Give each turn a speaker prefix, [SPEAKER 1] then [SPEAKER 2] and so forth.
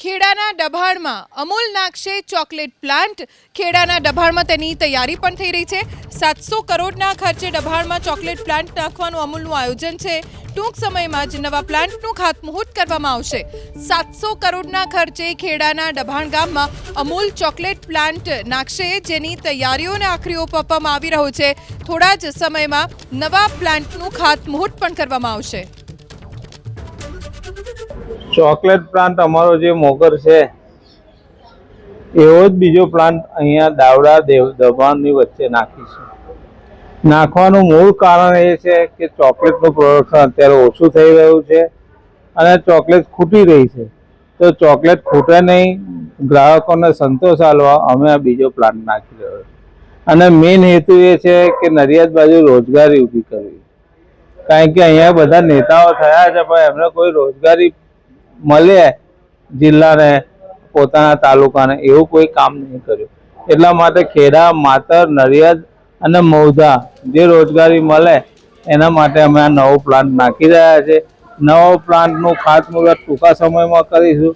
[SPEAKER 1] ખેડાના ડભાણમાં અમૂલ નાખશે chocolate plant. ખેડાના ડભાણમાં તેની તૈયારી પણ થઈ રહી છે. 700 કરોડના ખર્ચે ડભાણમાં ચોકલેટ પ્લાન્ટ નાખવાનું અમૂલનું આયોજન છે. ટૂંક સમયમાં જ નવા પ્લાન્ટનું ખાતમુહૂર્ત કરવામાં આવશે. 700 કરોડના ખર્ચે ખેડાના ડભાણ ગામમાં અમૂલ ચોકલેટ પ્લાન્ટ નાખશે, જેની તૈયારીઓને આખરી ઓપ આપવામાં આવી રહ્યો છે. થોડા જ સમયમાં નવા પ્લાન્ટનું ખાતમુહૂર્ત પણ કરવામાં આવશે.
[SPEAKER 2] ચોકલેટ પ્લાન્ટ અમારો જે મોગર છે એવો જ બીજો પ્લાન્ટ અહીંયા દાવડા દબાણની વચ્ચે નાખીશું. નાખવાનું મૂળ કારણ એ છે કે ચોકલેટનું પ્રોડક્શન અત્યારે ઓછું થઈ રહ્યું છે અને ચોકલેટ ખૂટી રહી છે. તો ચોકલેટ ખૂટે નહીં, ગ્રાહકોને સંતોષ આપવા અમે આ બીજો પ્લાન્ટ નાખી રહ્યો છે. અને મેઇન હેતુ એ છે કે નડિયાદ બાજુ રોજગારી ઊભી કરવી. કારણ કે અહીંયા બધા નેતાઓ થયા છે પણ એમને કોઈ રોજગારી મળે જિલ્લાને, પોતાના તાલુકાને, એવું કોઈ કામ નહીં કર્યું. એટલા માટે ખેડા, માતર, નડિયાદ અને મૌધા જે રોજગારી મળે એના માટે અમે આ નવો પ્લાન્ટ નાખી રહ્યા છે. નવો પ્લાન્ટનું ખાતમુહૂર્ત ટૂંકા સમયમાં કરીશું.